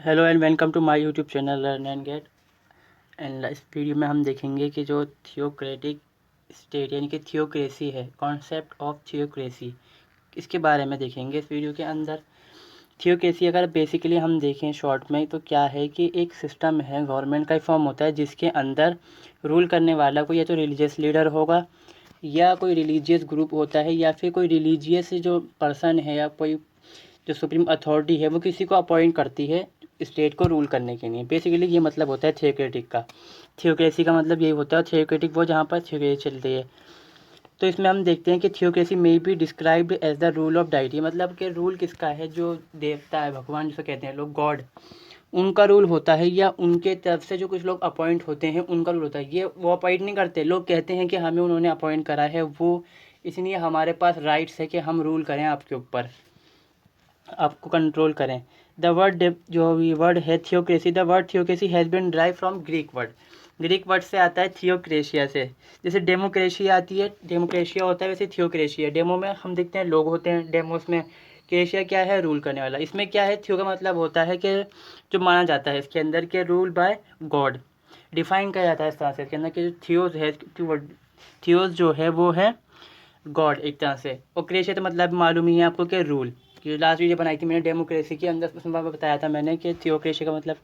Hello and welcome to my YouTube channel learn and get. And इस video में हम देखेंगे कि जो थियोक्रेटिक स्टेट यानी कि थियोक्रेसी है, कॉन्सेप्ट ऑफ थियोक्रेसी, इसके बारे में देखेंगे इस वीडियो के अंदर। थियोक्रेसी अगर बेसिकली हम देखें शॉर्ट में तो क्या है कि एक सिस्टम है, गवर्नमेंट का फॉर्म होता है जिसके अंदर रूल करने वाला कोई या तो रिलीजियस लीडर होगा या कोई रिलीजियस ग्रुप होता है या फिर कोई रिलीजियस जो पर्सन है या कोई जो सुप्रीम अथॉरिटी है वो किसी को अपॉइंट करती है स्टेट को रूल करने के लिए। बेसिकली ये मतलब होता है थियोक्रेटिक का। थियोक्रेसी का मतलब यही होता है, थियोक्रेटिक वो जहाँ पर थियोक्रेसी चलती है। तो इसमें हम देखते हैं कि थियोक्रेसी में be described as the rule of deity, मतलब कि रूल किसका है, जो देवता है, भगवान जिसे कहते हैं लोग, गॉड, उनका रूल होता है या उनके तरफ से जो कुछ लोग अपॉइंट होते हैं उनका रूल होता है। ये वो अपॉइंट नहीं करते, लोग कहते हैं कि हमें उन्होंने अपॉइंट करा है, वो इसलिए हमारे पास राइट्स है कि हम रूल करें आपके ऊपर, आपको कंट्रोल करें। द वर्ड जो वर्ड है theocracy, the word theocracy has been drive from Greek word से आता है थियोक्रेशिया से। जैसे डेमोक्रेशिया आती है, डेमोक्रेशिया होता है, वैसे थियोक्रेशिया। डेमो में हम देखते हैं लोग होते हैं, डेमोस में। क्रेशिया क्या है, रूल करने वाला। इसमें क्या है, थियो का मतलब होता है कि जो माना जाता है इसके अंदर के रूल बाय गॉड, डिफाइन किया जाता है इस तरह से इसके अंदर कि जो थियोस है, थियोस जो है वो है गॉड एक तरह से। और क्रेशिया तो मतलब मालूम ही है आपको कि रूल, कि लास्ट वीडियो बनाई थी मैंने डेमोक्रेसी के अंदर, उसमें बताया था मैंने कि थियोक्रेसी का मतलब,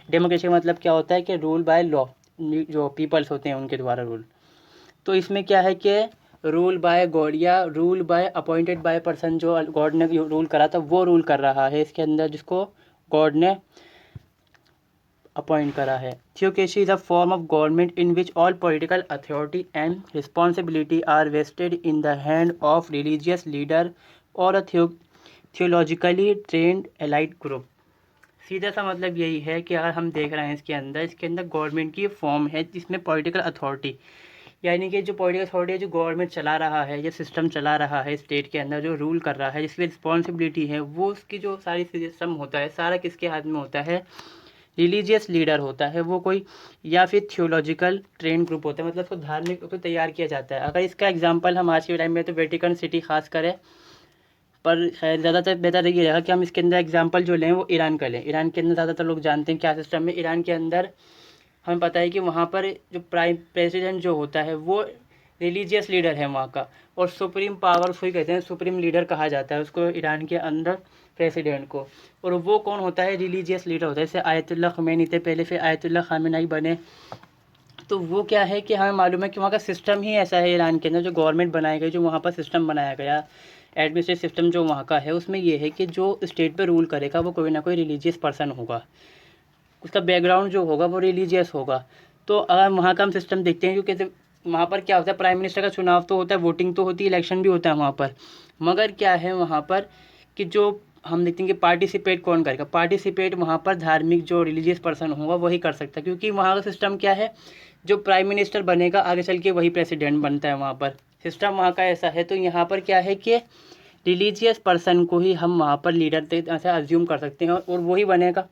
डेमोक्रेसी का मतलब क्या होता है कि रूल बाय लॉ, जो पीपल्स होते हैं उनके द्वारा रूल। तो इसमें क्या है कि रूल बाय गॉड या rule by appointed by person, जो गॉड ने रूल करा था वो रूल कर रहा है इसके अंदर, जिसको गॉड ने अपॉइंट करा है। Theocracy is a form of government in which all political authority and responsibility are vested in the hand of religious leader और a theologically trained elite group. सीधा सा मतलब यही है कि अगर हम देख रहे हैं इसके अंदर गवर्नमेंट की फॉर्म है जिसमें पॉलिटिकल अथॉरिटी, यानी कि जो पॉलिटिकल अथॉरिटी है, जो गवर्नमेंट चला रहा है, जो सिस्टम चला रहा है स्टेट के अंदर, जो रूल कर रहा है, जिसकी रिस्पॉन्सिबिलिटी है, वो उसकी जो सारी सिस्टम होता है सारा किसके हाथ में होता है, रिलीजियस लीडर होता है वो कोई, या फिर थियोलॉजिकल ट्रेन ग्रुप होता है, मतलब उसको धार्मिक रूप से तैयार किया जाता है। अगर इसका एग्जांपल हम आज के टाइम में तो वेटिकन सिटी खास करें, पर खैर ज़्यादातर बेहतर ये रहेगा कि हम इसके अंदर एग्जांपल जो लें वो ईरान का लें। ईरान के अंदर ज़्यादातर लोग जानते हैं क्या सिस्टम है ईरान के अंदर। हमें पता है कि वहाँ पर जो प्राइम प्रेसिडेंट जो होता है वो रिलीजियस लीडर है वहाँ का, और सुप्रीम पावर उसको ही कहते हैं, सुप्रीम लीडर कहा जाता है उसको ईरान के अंदर, प्रेसिडेंट को। और वो कौन होता है, रिलीजियस लीडर होता है। जैसे आयतुल्लाह ख़ुमैनी थे पहले, फिर आयतुल्लाह ख़ामेनी बने। तो वो क्या है कि हमें मालूम है कि वहाँ का सिस्टम ही ऐसा है ईरान के अंदर, जो गवर्नमेंट बनाई गई, जो वहाँ पर सिस्टम बनाया गया, एडमिनिस्ट्रेटिव सिस्टम जो वहाँ का है, उसमें ये है कि जो स्टेट पे रूल करेगा वो कोई ना कोई रिलीजियस पर्सन होगा, उसका बैकग्राउंड जो होगा वो रिलीजियस होगा। तो अगर वहाँ का हम सिस्टम देखते हैं, क्योंकि वहाँ पर क्या होता है, प्राइम मिनिस्टर का चुनाव तो होता है, वोटिंग तो होती है, इलेक्शन भी होता है वहाँ पर, मगर क्या है वहाँ पर कि जो हम देखते हैं कि पार्टिसिपेट कौन करेगा, पार्टिसिपेट वहाँ पर धार्मिक जो रिलीजियस पर्सन होगा वही कर सकता है। क्योंकि वहाँ का सिस्टम क्या है, जो प्राइम मिनिस्टर बनेगा आगे चल के वही प्रेसिडेंट बनता है, वहाँ पर सिस्टम वहाँ का ऐसा है। तो यहाँ पर क्या है कि रिलीजियस पर्सन को ही हम वहाँ पर लीडर ऐसा अज्यूम कर सकते हैं, और वही बनेगा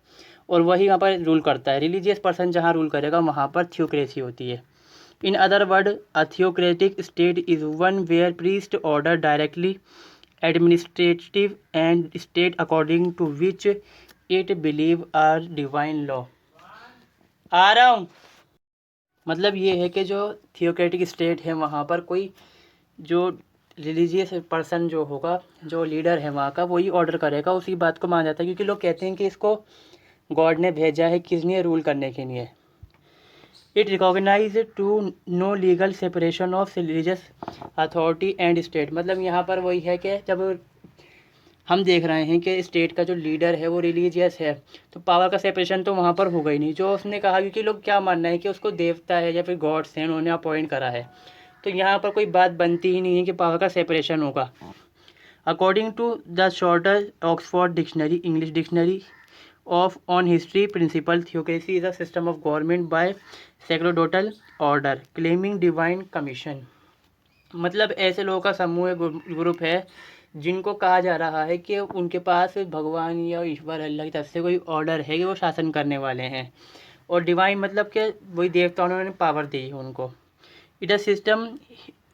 और वही वहाँ पर रूल करता है। रिलीजियस पर्सन जहाँ रूल करेगा वहाँ पर थियोक्रेसी होती है। In other word, a theocratic state is one where priest order directly administrative and state according to which it believe are divine law. आ रहा हूँ। मतलब ये है कि जो थियोक्रेटिक स्टेट है वहाँ पर कोई जो रिलीजियस पर्सन जो होगा, जो लीडर है वहाँ का, वही ऑर्डर करेगा, उसी बात को माना जाता है। क्योंकि लोग कहते हैं कि इसको गॉड ने भेजा है किस लिए, रूल करने के लिए। It recognize to no legal separation of religious authority and state. मतलब यहाँ पर वही है कि जब हम देख रहे हैं कि स्टेट का जो लीडर है वो रिलीजियस है, तो पावर का सेपरेशन तो वहाँ पर होगा ही नहीं, जो उसने कहा। क्योंकि लोग क्या मानना है कि उसको देवता है या फिर गॉड्स हैं, उन्होंने अपॉइंट करा है, तो यहाँ पर कोई बात बनती ही नहीं है कि पावर का सेपरेशन होगा। According to the shorter Oxford dictionary, English dictionary of on history principle, theocracy is a system of government by sacerdotal order claiming divine commission. मतलब ऐसे लोगों का समूह, ग्रुप है, जिनको कहा जा रहा है कि उनके पास भगवान या ईश्वर अल्लाह की तरफ से कोई ऑर्डर है कि वो शासन करने वाले हैं। और डिवाइन मतलब कि वही देवता, उन्होंने पावर दी है उनको। It a system,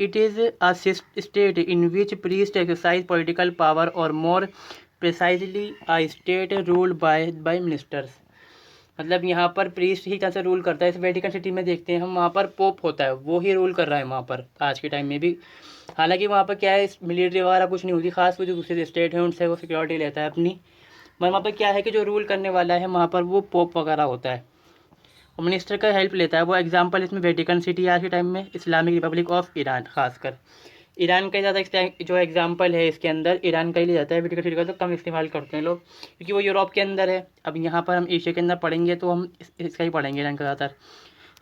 it is a state in which priest exercise political power और more precisely a state ruled by ministers. मतलब यहाँ पर प्रीस्ट ही तरह से रूल करता है। इस वेटिकन सिटी में देखते हैं हम, वहाँ पर पोप होता है, वो ही रूल कर रहा है वहाँ पर आज के टाइम में भी। हालांकि वहाँ पर क्या है, मिलिट्री वगैरह कुछ नहीं होती खास, वो जो दूसरे स्टेट हैं उनसे वो सिक्योरिटी लेता है अपनी। मगर वहाँ पर क्या है कि जो रूल करने वाला है वहाँ पर वो पोप वगैरह होता है, और मिनिस्टर का हेल्प लेता है वो। एग्जाम्पल इसमें वेटिकन सिटी आज के टाइम में इस्लामिक रिपब्लिक ऑफ ईरान, खासकर ईरान का ज़्यादा जो एग्जाम्पल है इसके अंदर ईरान का ही लिया जाता है। वेटिकन सिटी का तो कम इस्तेमाल करते हैं लोग, क्योंकि वो यूरोप के अंदर है। अब यहाँ पर हम एशिया के अंदर पढ़ेंगे तो हम इसका ही पढ़ेंगे ईरान का ज़्यादातर।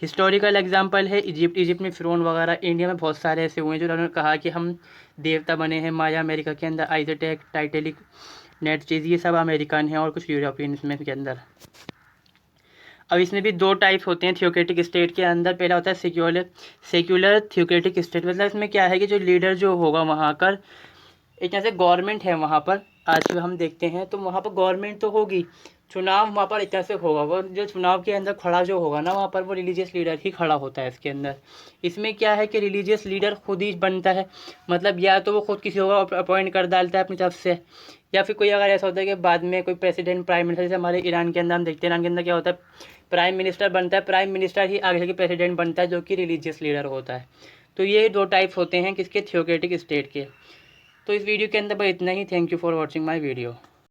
हिस्टोरिकल एग्जाम्पल है इजिप्ट। इजिप्ट में फ़िरौन वगैरह, इंडिया में बहुत सारे ऐसे हुए हैं जो उन्होंने कहा कि हम देवता बने हैं। माया अमेरिका के अंदर, आइजटेक, टाइटेलिक, नेट चीज़, ये सब अमेरिकन हैं और कुछ यूरोपियन इसमें के अंदर। अब इसमें भी दो टाइप्स होते हैं थियोक्रेटिक स्टेट के अंदर। पहला होता है सेक्युलर थियोक्रेटिक स्टेट। मतलब इसमें क्या है कि जो लीडर जो होगा वहाँ का, एक तरह से गवर्नमेंट है वहाँ पर। आज हम देखते हैं तो वहाँ पर गवर्नमेंट तो होगी, चुनाव वहाँ पर एक तरह से होगा। वो जो चुनाव के अंदर खड़ा जो होगा ना, वहाँ पर वो रिलीजियस लीडर ही खड़ा होता है इसके अंदर। इसमें क्या है कि रिलीजियस लीडर खुद ही बनता है, मतलब या तो वो खुद किसी को अपॉइंट कर डालता है अपनी तरफ से, या फिर कोई अगर ऐसा होता है कि बाद में कोई प्रेसिडेंट, प्राइम मिनिस्टर, जैसे हमारे ईरान के अंदर हम देखते हैं, ईरान के अंदर क्या होता है, प्राइम मिनिस्टर बनता है, प्राइम मिनिस्टर ही आगे के प्रेसिडेंट बनता है, जो कि रिलीजियस लीडर होता है। तो ये दो टाइप्स होते हैं किसके, थियोक्रेटिक स्टेट के। तो इस वीडियो के अंदर बस इतना ही। Thank you for watching my video.